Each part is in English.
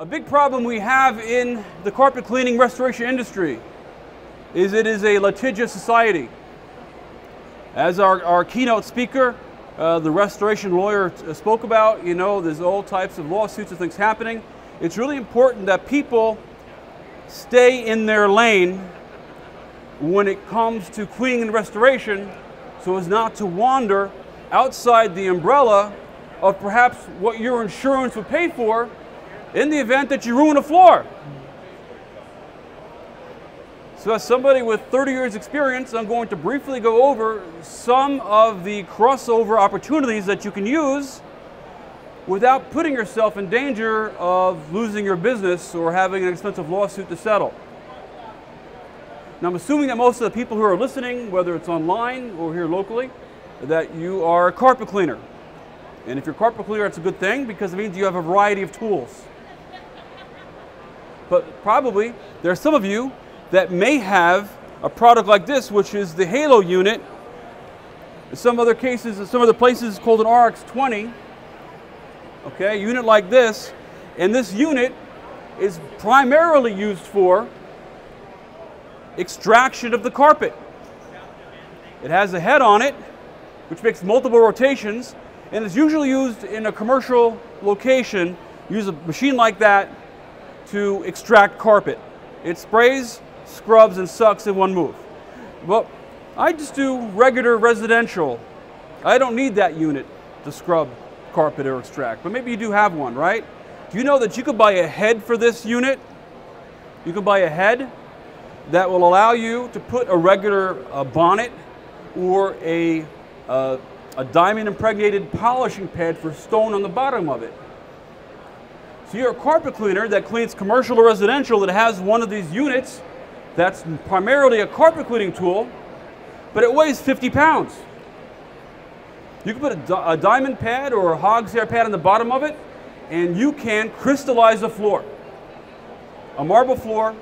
A big problem we have in the carpet cleaning restoration industry is it is a litigious society. As our keynote speaker, the restoration lawyer spoke about, you know, there's all types of lawsuits and things happening. It's really important that people stay in their lane when it comes to cleaning and restoration, so as not to wander outside the umbrella of perhaps what your insurance would pay for in the event that you ruin a floor. So as somebody with 30 years experience, I'm going to briefly go over some of the crossover opportunities that you can use without putting yourself in danger of losing your business or having an expensive lawsuit to settle. Now, I'm assuming that most of the people who are listening, whether it's online or here locally, that you are a carpet cleaner. And if you're a carpet cleaner, it's a good thing because it means you have a variety of tools. But probably there are some of you that may have a product like this, which is the Halo unit. In some other cases, in some other places, it's called an RX-20. Okay, a unit like this. And this unit is primarily used for extraction of the carpet. It has a head on it, which makes multiple rotations, and is usually used in a commercial location. Use a machine like that to extract carpet. It sprays, scrubs, and sucks in one move. Well, I just do regular residential. I don't need that unit to scrub carpet or extract, but maybe you do have one, right? Do you know that you could buy a head for this unit? You can buy a head that will allow you to put a regular bonnet or a diamond impregnated polishing pad for stone on the bottom of it. So you're a carpet cleaner that cleans commercial or residential that has one of these units that's primarily a carpet cleaning tool, but it weighs 50 pounds. You can put a diamond pad or a hog's hair pad on the bottom of it, and you can crystallize a floor, a marble floor,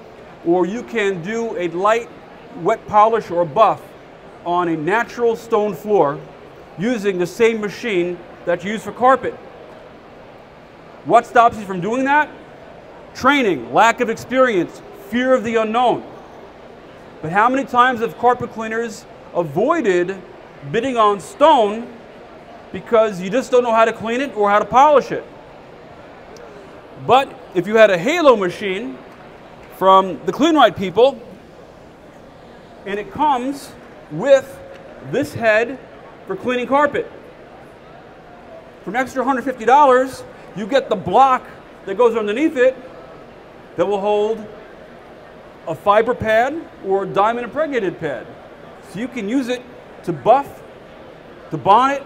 or you can do a light wet polish or buff on a natural stone floor using the same machine that you use for carpet. What stops you from doing that? Training, lack of experience, fear of the unknown. But how many times have carpet cleaners avoided bidding on stone because you just don't know how to clean it or how to polish it? But if you had a Halo machine from the KleenRite people, and it comes with this head for cleaning carpet, for an extra $150, you get the block that goes underneath it that will hold a fiber pad or a diamond impregnated pad. So you can use it to buff, to bonnet,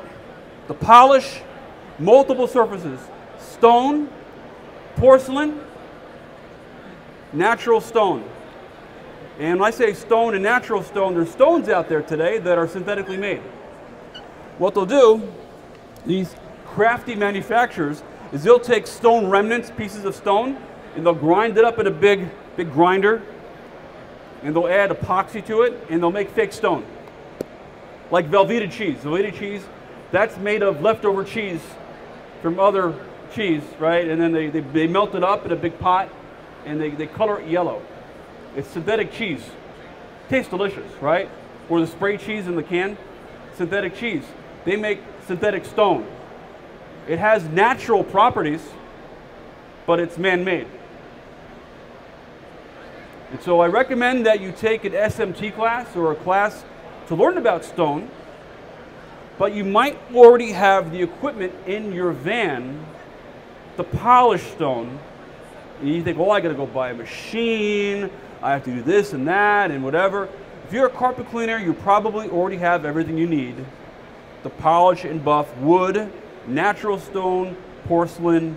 to polish multiple surfaces. Stone, porcelain, natural stone. And when I say stone and natural stone, there's stones out there today that are synthetically made. What they'll do, these crafty manufacturers, is they'll take stone remnants, pieces of stone, and they'll grind it up in a big grinder, and they'll add epoxy to it, and they'll make fake stone. Like Velveeta cheese. Velveeta cheese, that's made of leftover cheese from other cheese, right? And then they melt it up in a big pot, and they color it yellow. It's synthetic cheese. Tastes delicious, right? Or the spray cheese in the can, synthetic cheese. They make synthetic stone. It has natural properties, but it's man-made. And so I recommend that you take an SMT class or a class to learn about stone, but you might already have the equipment in your van to polish stone. And you think, well, I gotta go buy a machine, I have to do this and that and whatever. If you're a carpet cleaner, you probably already have everything you need to polish and buff wood, natural stone, porcelain,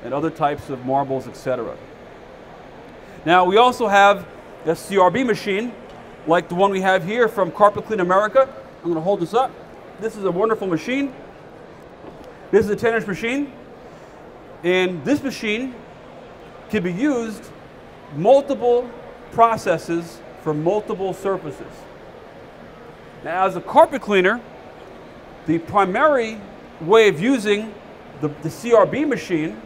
and other types of marbles, etc. Now, we also have a CRB machine, like the one we have here from Carpet Clean America. I'm going to hold this up. This is a wonderful machine. This is a 10-inch machine. And this machine can be used multiple processes for multiple surfaces. Now, as a carpet cleaner, the primary way of using the CRB machine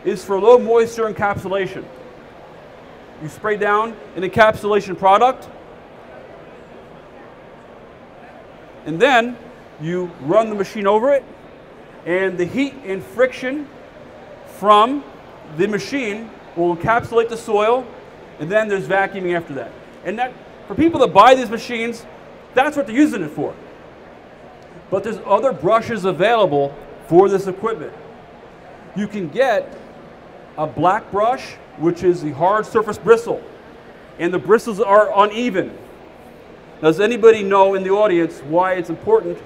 is for low moisture encapsulation. You spray down an encapsulation product, and then you run the machine over it, and the heat and friction from the machine will encapsulate the soil, and then there's vacuuming after that. And that, for people that buy these machines, that's what they're using it for. But there's other brushes available for this equipment. You can get a black brush, which is the hard surface bristle, and the bristles are uneven. Does anybody know in the audience why it's important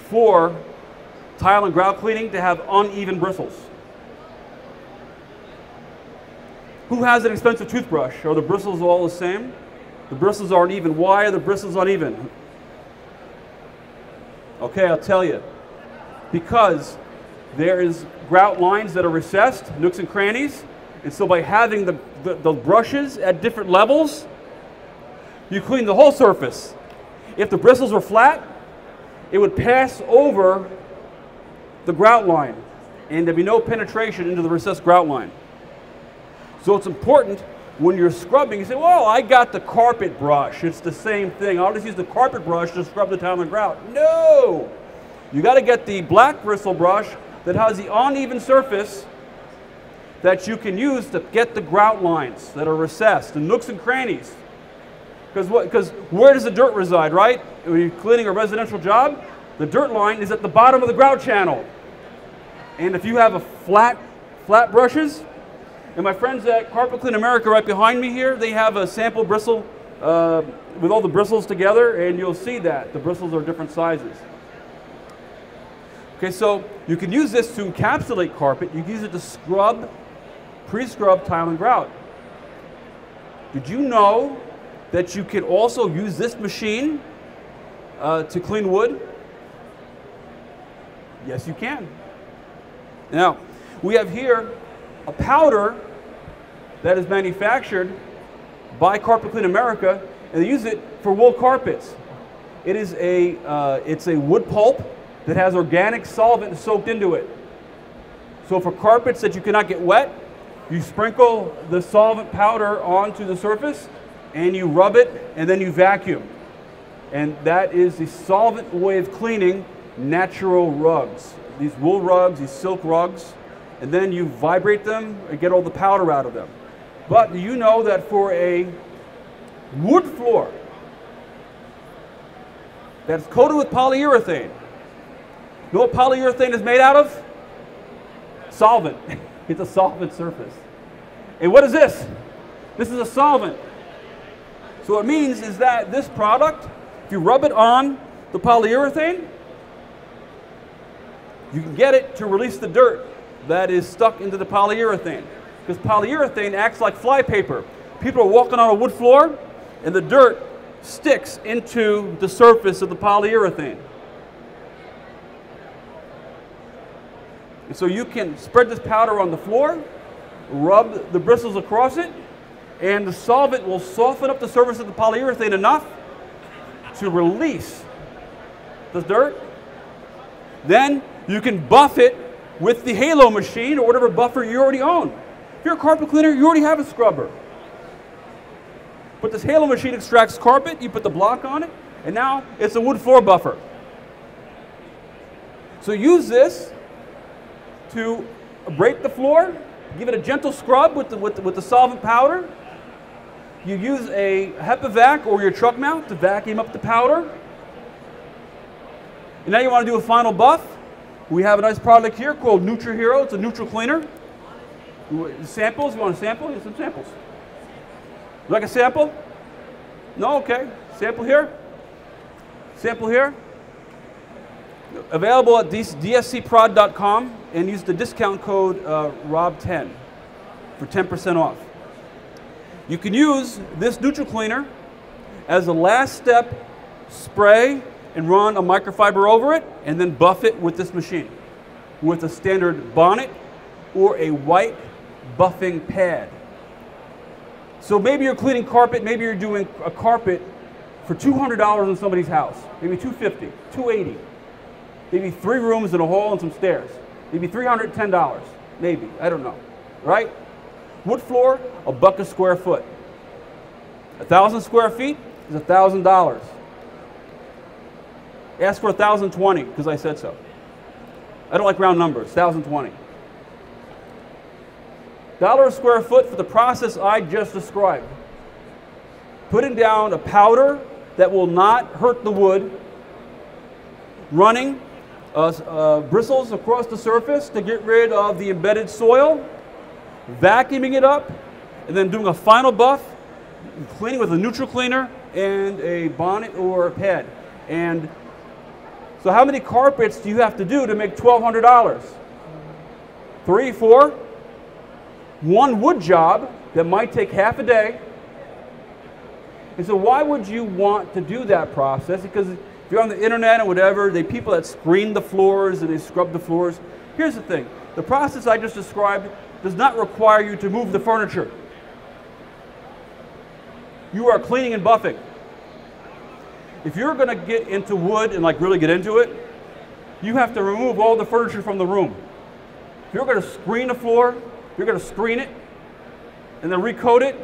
for tile and grout cleaning to have uneven bristles? Who has an expensive toothbrush? Are the bristles all the same? The bristles aren't even. Why are the bristles uneven? Okay, I'll tell you. Because there is grout lines that are recessed, nooks and crannies, and so by having the brushes at different levels, you clean the whole surface. If the bristles were flat, it would pass over the grout line, and there'd be no penetration into the recessed grout line. So it's important when you're scrubbing, you say, well, I got the carpet brush. It's the same thing. I'll just use the carpet brush to scrub the tile and grout. No! You got to get the black bristle brush that has the uneven surface that you can use to get the grout lines that are recessed, the nooks and crannies. Because where does the dirt reside, right? When you're cleaning a residential job, the dirt line is at the bottom of the grout channel. And if you have a flat brushes, and my friends at Carpet Clean America right behind me here, they have a sample bristle with all the bristles together, and you'll see that the bristles are different sizes. Okay, so you can use this to encapsulate carpet. You can use it to scrub, pre-scrub tile and grout. Did you know that you can also use this machine to clean wood? Yes, you can. Now, we have here a powder that is manufactured by Carpet Clean America, and they use it for wool carpets. It is it's a wood pulp that has organic solvent soaked into it. So for carpets that you cannot get wet, you sprinkle the solvent powder onto the surface, and you rub it, and then you vacuum. And that is the solvent way of cleaning natural rugs. These wool rugs, these silk rugs, and then you vibrate them and get all the powder out of them. But do you know that for a wood floor that's coated with polyurethane, you know what polyurethane is made out of? Solvent. It's a solvent surface. And what is this? This is a solvent. So what it means is that this product, if you rub it on the polyurethane, you can get it to release the dirt that is stuck into the polyurethane. Because polyurethane acts like flypaper. People are walking on a wood floor, and the dirt sticks into the surface of the polyurethane. And so you can spread this powder on the floor, rub the bristles across it, and the solvent will soften up the surface of the polyurethane enough to release the dirt. Then you can buff it with the Halo machine or whatever buffer you already own. If you're a carpet cleaner, you already have a scrubber. But this Halo machine extracts carpet, you put the block on it, and now it's a wood floor buffer. So use this to abrade the floor, give it a gentle scrub with the solvent powder. You use a HEPA-Vac or your truck mount to vacuum up the powder. And now you want to do a final buff. We have a nice product here called NutriHero. It's a neutral cleaner. Samples, you want a sample? Here's some samples. You like a sample? No? Okay. Sample here. Sample here. Available at dscprod.com, and use the discount code ROB10 for 10% off. You can use this neutral cleaner as a last step spray and run a microfiber over it, and then buff it with this machine with a standard bonnet or a white buffing pad. So maybe you're cleaning carpet, maybe you're doing a carpet for $200 in somebody's house, maybe $250, $280, maybe 3 rooms and a hall and some stairs, maybe $310, maybe, I don't know. right? Wood floor, $1 a square foot. 1,000 square feet is $1,000. Ask for 1,020 because I said so. I don't like round numbers, 1,020. $1 a square foot for the process I just described. Putting down a powder that will not hurt the wood, running bristles across the surface to get rid of the embedded soil, vacuuming it up, and then doing a final buff, cleaning with a neutral cleaner and a bonnet or a pad. And so how many carpets do you have to do to make $1,200? 3, 4? One wood job that might take half a day. And so why would you want to do that process? Because if you're on the internet or whatever, they people that screen the floors and they scrub the floors. Here's the thing. The process I just described does not require you to move the furniture. You are cleaning and buffing. If you're going to get into wood and like really get into it, you have to remove all the furniture from the room. If you're going to screen the floor, you're going to screen it and then recoat it.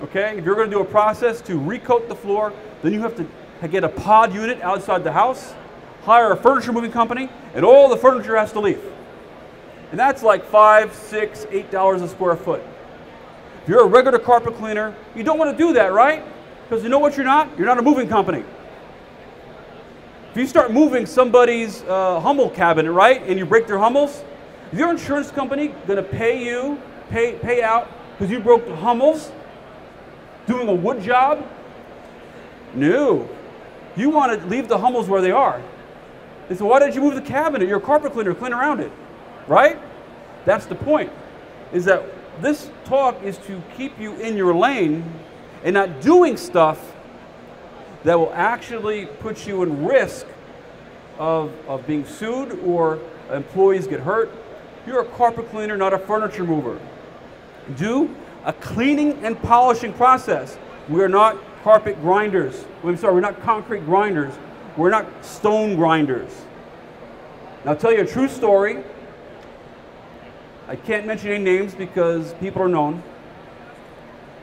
Okay, if you're going to do a process to recoat the floor, then you have to get a pod unit outside the house, hire a furniture moving company, and all the furniture has to leave. And that's like $5, $6, $8 a square foot. If you're a regular carpet cleaner, you don't want to do that, right? Because you know what you're not? You're not a moving company. If you start moving somebody's Hummel cabinet, right, and you break their Hummels, is your insurance company going to pay out because you broke the Hummels doing a wood job? No. You want to leave the Hummels where they are. They say, why did you move the cabinet? You're a carpet cleaner, clean around it, right? That's the point, is that this talk is to keep you in your lane and not doing stuff that will actually put you in risk of being sued or employees get hurt. You're a carpet cleaner, not a furniture mover. Do a cleaning and polishing process. We are not carpet grinders. I'm sorry, we're not concrete grinders. We're not stone grinders. Now I'll tell you a true story. I can't mention any names because people are known.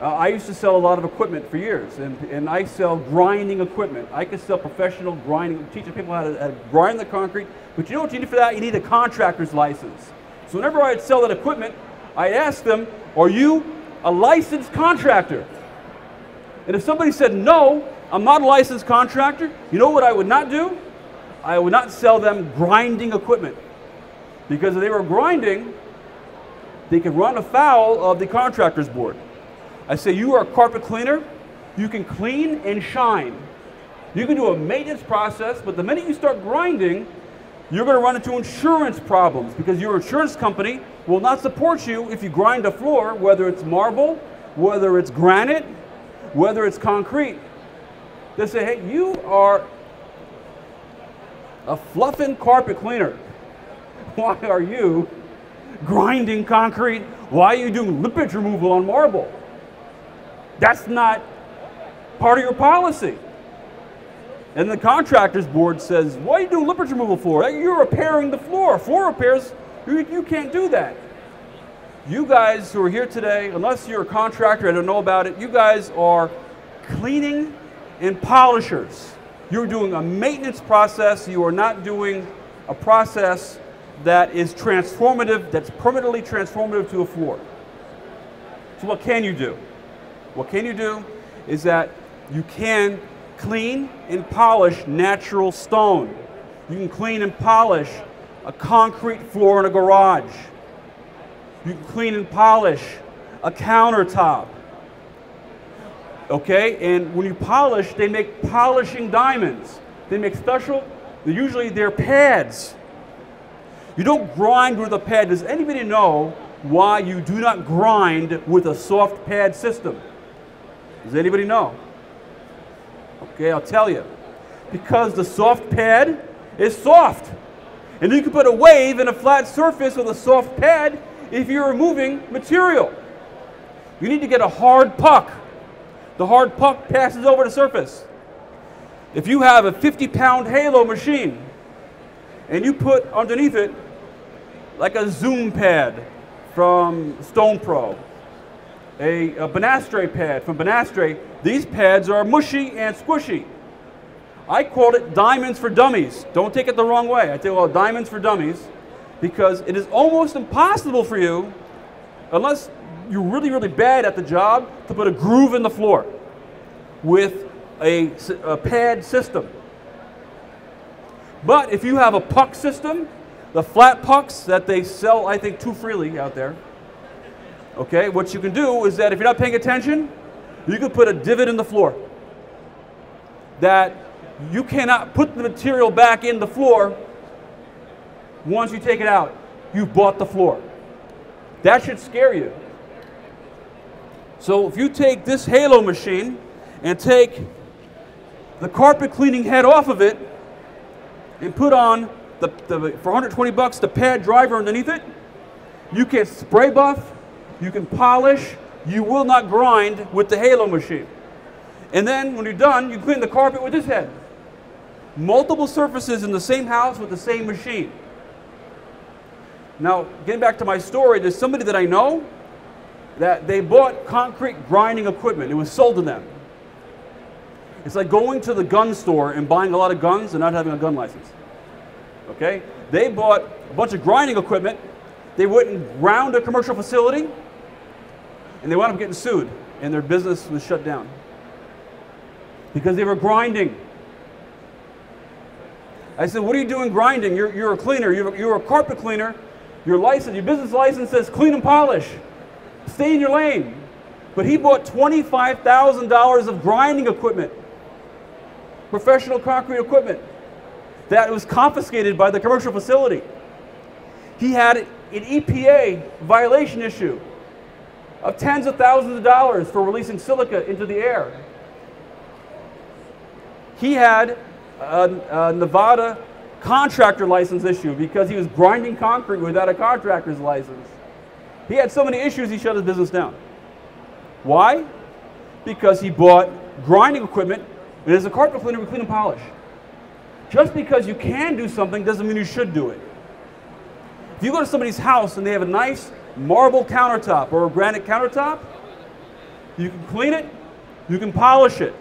I used to sell a lot of equipment for years, and I sell grinding equipment. I can sell professional grinding, teaching people how to grind the concrete, but you know what you need for that? You need a contractor's license. So whenever I'd sell that equipment, I'd ask them, are you a licensed contractor? And if somebody said, no, I'm not a licensed contractor, you know what I would not do? I would not sell them grinding equipment. Because if they were grinding, they could run afoul of the contractor's board. I say, you are a carpet cleaner, you can clean and shine. You can do a maintenance process, but the minute you start grinding, you're going to run into insurance problems because your insurance company will not support you if you grind a floor, whether it's marble, whether it's granite, whether it's concrete. They say, hey, you are a fluffing carpet cleaner. Why are you grinding concrete? Why are you doing lippage removal on marble? That's not part of your policy. And the contractor's board says, what are you doing lippage removal for? You're repairing the floor. Floor repairs, you can't do that. You guys who are here today, unless you're a contractor, I don't know about it, you guys are cleaning and polishers. You're doing a maintenance process. You are not doing a process that is transformative, that's permanently transformative to a floor. So what can you do? What can you do is that you can clean and polish natural stone. You can clean and polish a concrete floor in a garage. You can clean and polish a countertop. Okay, and when you polish, they make polishing diamonds. They make special, usually they're pads. You don't grind with a pad. Does anybody know why you do not grind with a soft pad system? Does anybody know? Okay, I'll tell you. Because the soft pad is soft. And you can put a wave in a flat surface with a soft pad if you're removing material. You need to get a hard puck. The hard puck passes over the surface. If you have a 50-pound halo machine and you put underneath it like a Zoom pad from Stone Pro, a Banastre pad from Banastre. These pads are mushy and squishy. I called it diamonds for dummies. Don't take it the wrong way. I tell you, well, diamonds for dummies, because it is almost impossible for you, unless you're really, really bad at the job, to put a groove in the floor with a pad system. But if you have a puck system, the flat pucks that they sell, I think, too freely out there, okay, what you can do is that if you're not paying attention, you can put a divot in the floor that you cannot put the material back in the floor once you take it out. You've bought the floor. That should scare you. So if you take this Halo machine and take the carpet cleaning head off of it and put on, for 120 bucks, the pad driver underneath it, you can spray buff, you can polish, you will not grind with the Halo machine. And then when you're done, you clean the carpet with this head. Multiple surfaces in the same house with the same machine. Now, getting back to my story, there's somebody that I know that they bought concrete grinding equipment. It was sold to them. It's like going to the gun store and buying a lot of guns and not having a gun license. Okay? They bought a bunch of grinding equipment. They went and ground a commercial facility, and they wound up getting sued, and their business was shut down because they were grinding. I said, what are you doing grinding? You're a cleaner. You're a carpet cleaner. Your license, your business license says clean and polish. Stay in your lane. But he bought $25,000 of grinding equipment, professional concrete equipment, that was confiscated by the commercial facility. He had an EPA violation issue of tens of thousands of dollars for releasing silica into the air. He had a Nevada contractor license issue because he was grinding concrete without a contractor's license. He had so many issues he shut his business down. Why? Because he bought grinding equipment, and as a carpet cleaner, we clean and polish. Just because you can do something doesn't mean you should do it. If you go to somebody's house and they have a nice marble countertop or a granite countertop, you can clean it, you can polish it.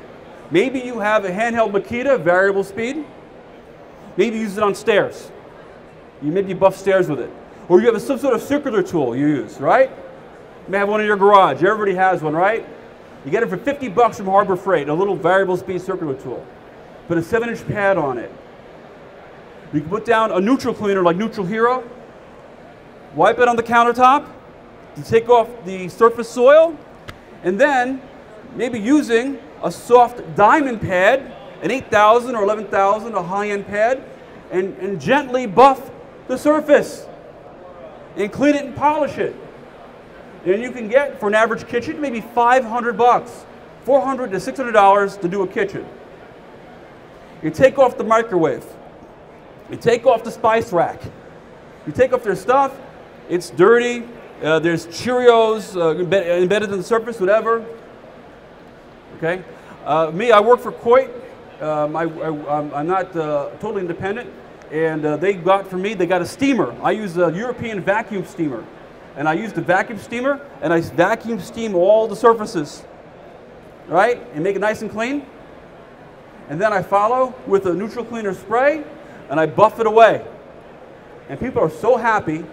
Maybe you have a handheld Makita, variable speed. Maybe you use it on stairs. Maybe you buff stairs with it. Or you have some sort of circular tool you use, right? You may have one in your garage. Everybody has one, right? You get it for 50 bucks from Harbor Freight, a little variable speed circular tool. Put a 7-inch pad on it. You can put down a neutral cleaner like Neutral Hero, wipe it on the countertop to take off the surface soil, and then maybe using a soft diamond pad, an 8,000 or 11,000, a high-end pad, and gently buff the surface and clean it and polish it. And you can get, for an average kitchen, maybe 500 bucks, $400 to $600 to do a kitchen. You take off the microwave. You take off the spice rack. You take off their stuff. It's dirty. There's Cheerios embedded in the surface, whatever. Okay. Me, I work for Coit. I'm not totally independent, and they got for me. They got a steamer. I use a European vacuum steamer, and I use the vacuum steamer, and I vacuum steam all the surfaces, right, and make it nice and clean. And then I follow with a neutral cleaner spray, and I buff it away. And people are so happy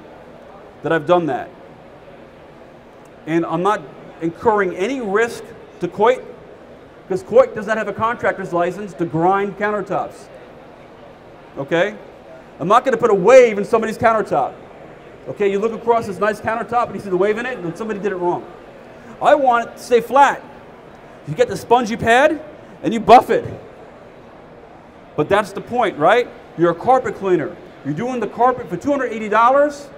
that I've done that. And I'm not incurring any risk to Coit, because Coit does not have a contractor's license to grind countertops. Okay? I'm not going to put a wave in somebody's countertop. Okay, you look across this nice countertop and you see the wave in it, and somebody did it wrong. I want it to stay flat. You get the spongy pad and you buff it. But that's the point, right? You're a carpet cleaner. You're doing the carpet for $280,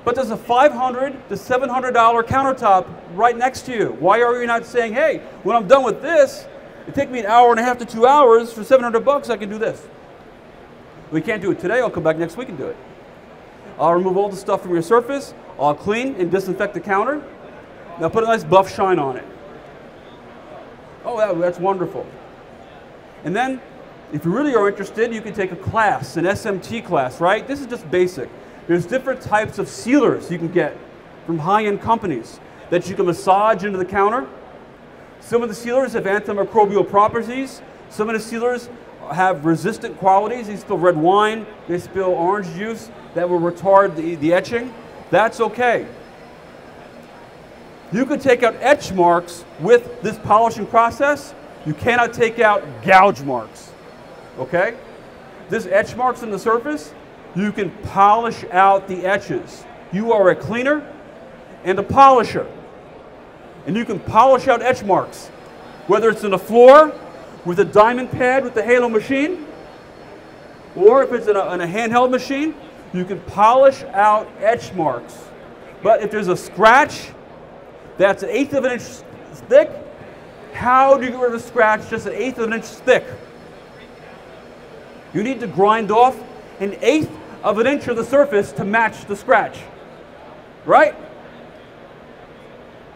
but there's a $500 to $700 countertop right next to you. Why are you not saying, hey, when I'm done with this, it take me an hour and a half to 2 hours for 700 bucks, I can do this. We can't do it today. I'll come back next week and do it. I'll remove all the stuff from your surface. I'll clean and disinfect the counter. Now put a nice buff shine on it. Oh, that's wonderful. And then, if you really are interested, you can take a class, an SMT class, right? This is just basic. There's different types of sealers you can get from high-end companies that you can massage into the counter. Some of the sealers have antimicrobial properties. Some of the sealers have resistant qualities. They spill red wine, they spill orange juice that will retard the etching. That's okay. You can take out etch marks with this polishing process. You cannot take out gouge marks, okay? This etch marks in the surface, you can polish out the etches. You are a cleaner and a polisher. And you can polish out etch marks, whether it's in the floor with a diamond pad with the Halo machine, or if it's in a handheld machine, you can polish out etch marks. But if there's a scratch that's 1/8 of an inch thick, how do you get rid of a scratch just 1/8 of an inch thick? You need to grind off 1/8 of an inch of the surface to match the scratch, right?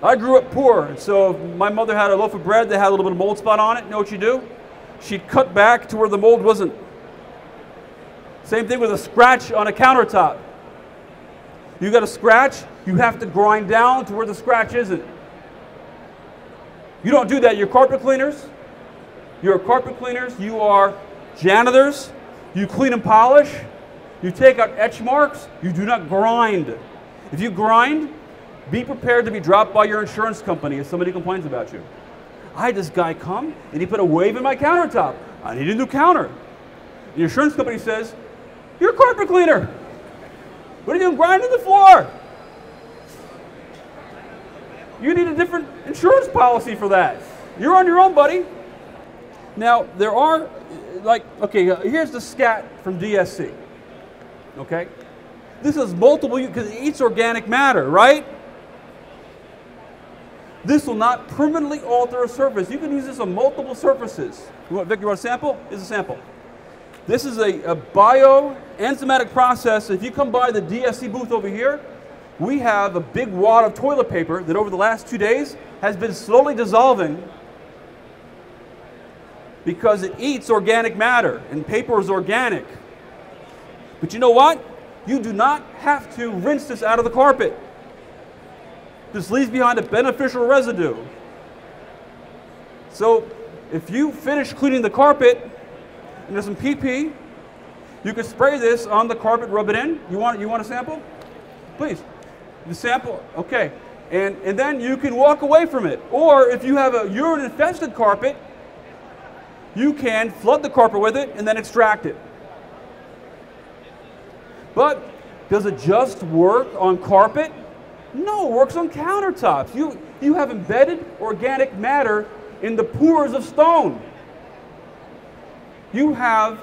I grew up poor, and so if my mother had a loaf of bread that had a little bit of mold spot on it, you know what she'd do? She'd cut back to where the mold wasn't. Same thing with a scratch on a countertop. You got a scratch, you have to grind down to where the scratch isn't. You don't do that. You're carpet cleaners. You're carpet cleaners. You are janitors. You clean and polish. You take out etch marks. You do not grind. If you grind, be prepared to be dropped by your insurance company if somebody complains about you. I had this guy come and he put a wave in my countertop. I need a new counter. The insurance company says, "You're a carpet cleaner. What are you doing grinding the floor? You need a different insurance policy for that. You're on your own, buddy." Now, there are, okay, here's the scat from DSC. Okay? This is multiple, because it eats organic matter, right? This will not permanently alter a surface. You can use this on multiple surfaces. Vic, you want a sample? Here's a sample. This is a bioenzymatic process. If you come by the DSC booth over here, we have a big wad of toilet paper that over the last 2 days has been slowly dissolving because it eats organic matter, and paper is organic. But you know what? You do not have to rinse this out of the carpet. This leaves behind a beneficial residue. So if you finish cleaning the carpet and there's some PP, you can spray this on the carpet, rub it in. You want a sample? Please. The sample, okay. And then you can walk away from it. Or if you have a urine-infested carpet, you can flood the carpet with it and then extract it. But does it just work on carpet? No, it works on countertops. You have embedded organic matter in the pores of stone. You have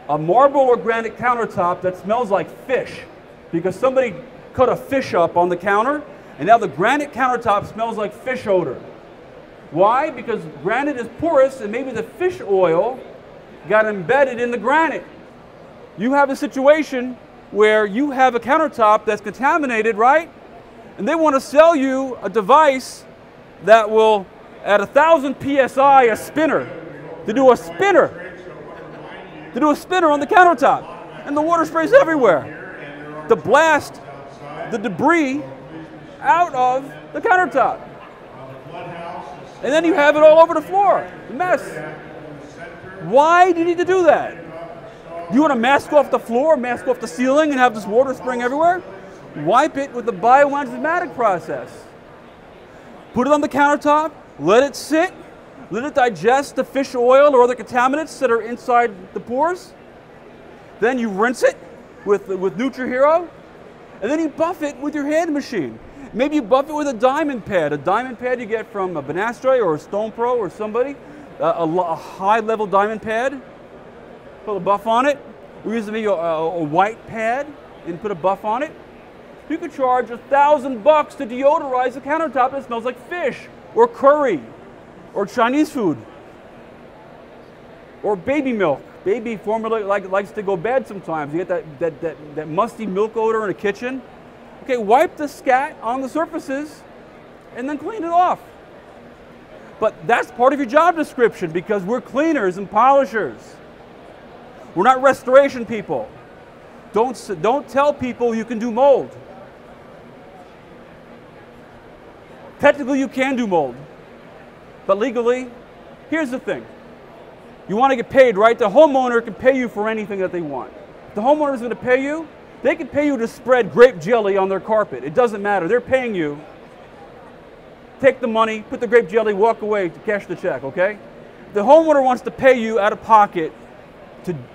a marble or granite countertop that smells like fish because somebody cut a fish up on the counter, and now the granite countertop smells like fish odor. Why? Because granite is porous, and maybe the fish oil got embedded in the granite. You have a situation where you have a countertop that's contaminated, right? And they want to sell you a device that will, at 1,000 PSI, a spinner, to do a spinner on the countertop. And the water sprays everywhere to blast the debris out of the countertop. And then you have it all over the floor. A mess. Why do you need to do that? Do you want to mask off the floor, mask off the ceiling, and have this water spraying everywhere? Wipe it with the bioenzymatic process. Put it on the countertop, let it sit, let it digest the fish oil or other contaminants that are inside the pores. Then you rinse it with NutriHero, and then you buff it with your hand machine. Maybe you buff it with a diamond pad. A diamond pad you get from a Benastray or a Stone Pro or somebody, a high-level diamond pad. Put a buff on it. We use maybe a white pad and put a buff on it. You could charge $1,000 to deodorize a countertop that smells like fish or curry or Chinese food or baby milk. Baby formula likes to go bad sometimes. You get that musty milk odor in the kitchen. Okay, wipe the scat on the surfaces and then clean it off. But that's part of your job description because we're cleaners and polishers. We're not restoration people. Don't tell people you can do mold. Technically, you can do mold, but legally, here's the thing. You want to get paid, right? The homeowner can pay you for anything that they want. If the homeowner is going to pay you, they can pay you to spread grape jelly on their carpet. It doesn't matter. They're paying you. Take the money, put the grape jelly, walk away to cash the check, okay? If the homeowner wants to pay you out of pocket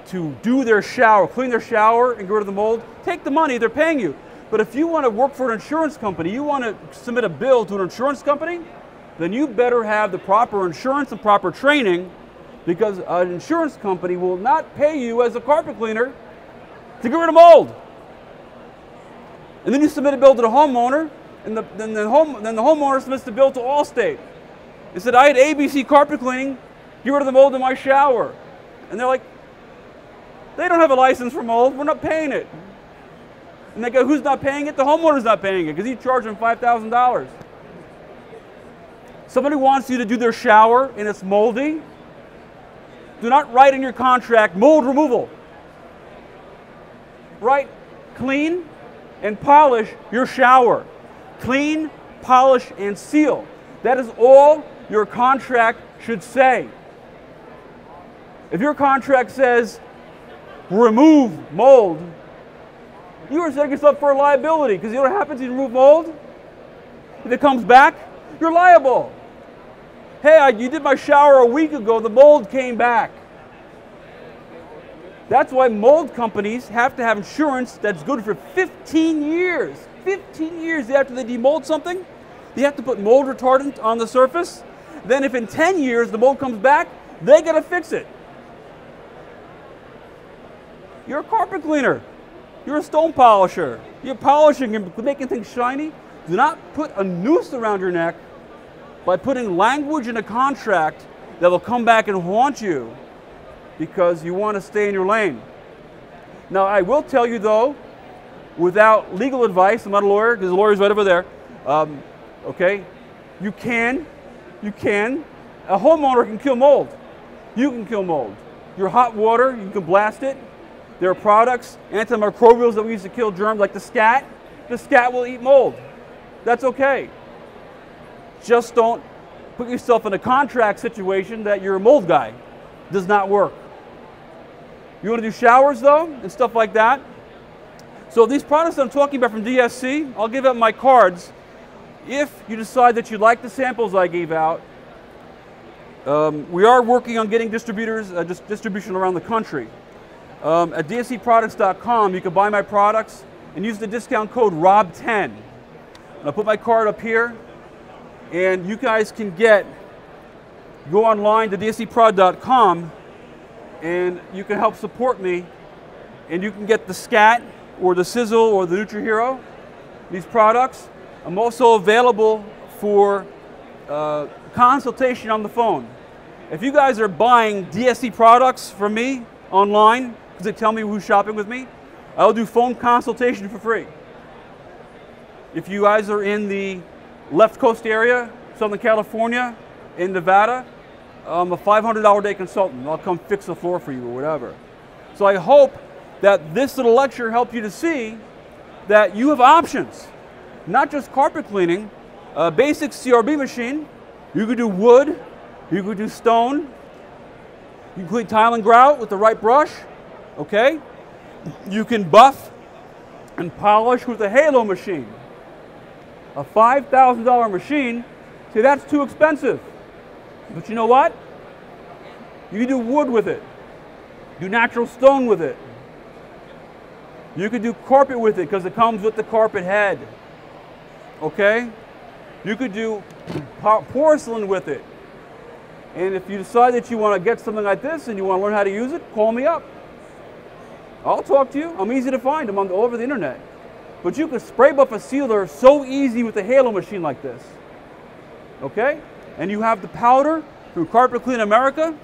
to do their shower, clean their shower and get rid of the mold, take the money, they're paying you. But if you want to work for an insurance company, you want to submit a bill to an insurance company, then you better have the proper insurance and proper training, because an insurance company will not pay you as a carpet cleaner to get rid of mold. And then you submit a bill to the homeowner, and then the homeowner submits the bill to Allstate. They said, I had ABC carpet cleaning, get rid of the mold in my shower. And they're like, they don't have a license for mold, we're not paying it. And they go, who's not paying it? The homeowner's not paying it, because he charged them $5,000. Somebody wants you to do their shower and it's moldy. Do not write in your contract mold removal. Write clean and polish your shower. Clean, polish, and seal. That is all your contract should say. If your contract says remove mold, you are setting yourself for a liability, because you know what happens if you remove mold? If it comes back, you're liable. Hey, you did my shower a week ago, the mold came back. That's why mold companies have to have insurance that's good for 15 years. 15 years after they demold something, they have to put mold retardant on the surface. Then if in 10 years the mold comes back, they got to fix it. You're a carpet cleaner. You're a stone polisher. You're polishing and making things shiny. Do not put a noose around your neck by putting language in a contract that will come back and haunt you because you want to stay in your lane. Now, I will tell you though, without legal advice, I'm not a lawyer, because the lawyer's right over there, okay, you can, a homeowner can kill mold. You can kill mold. Your hot water, you can blast it. There are products, antimicrobials that we use to kill germs, like the scat. The scat will eat mold. That's okay. Just don't put yourself in a contract situation that you're a mold guy. Does not work. You want to do showers though, and stuff like that. So these products that I'm talking about from DSC, I'll give out my cards. If you decide that you like the samples I gave out, we are working on getting distributors, distribution around the country. At dscproducts.com, you can buy my products and use the discount code ROB10. And I'll put my card up here, and you guys can go online to dscprod.com, and you can help support me, and you can get the Scat or the Sizzle or the NutriHero, these products. I'm also available for consultation on the phone. If you guys are buying DSC products from me online, because they tell me who's shopping with me, I'll do phone consultation for free. If you guys are in the left coast area, Southern California, in Nevada, I'm a $500 a day consultant. I'll come fix the floor for you or whatever. So I hope that this little lecture helped you to see that you have options. Not just carpet cleaning, a basic CRB machine. You could do wood, you could do stone, you can clean tile and grout with the right brush, okay? You can buff and polish with a halo machine. A $5,000 machine, see, that's too expensive. But you know what? You can do wood with it. Do natural stone with it. You could do carpet with it because it comes with the carpet head. Okay? You could do porcelain with it. And if you decide that you want to get something like this and you want to learn how to use it, call me up. I'll talk to you. I'm easy to find. I'm all over the internet. But you can spray buff a sealer so easy with a halo machine like this. Okay? And you have the powder through Carpet Clean America.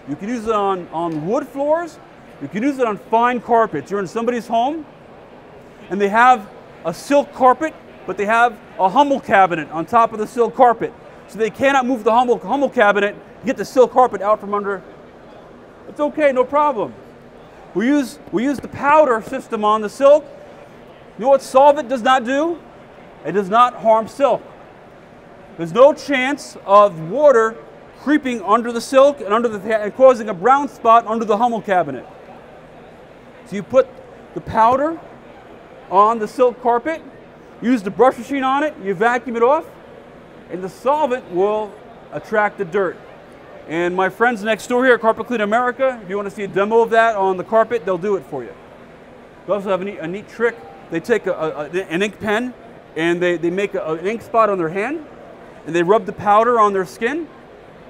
You can use it on wood floors. You can use it on fine carpets. You're in somebody's home and they have a silk carpet, but they have a Hummel cabinet on top of the silk carpet. So they cannot move the Hummel cabinet to get the silk carpet out from under. It's okay, no problem. We use the powder system on the silk. You know what solvent does not do? It does not harm silk. There's no chance of water creeping under the silk and causing a brown spot under the Hummel cabinet. So you put the powder on the silk carpet, use the brush machine on it, you vacuum it off, and the solvent will attract the dirt. And my friends next door here at Carpet Clean America, if you want to see a demo of that on the carpet, they'll do it for you. They also have a neat trick. They take an ink pen and they make an ink spot on their hand, and they rub the powder on their skin,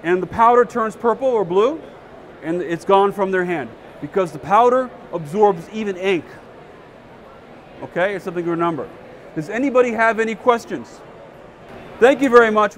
and the powder turns purple or blue, and it's gone from their hand because the powder absorbs even ink. Okay, it's something to remember. Does anybody have any questions? Thank you very much.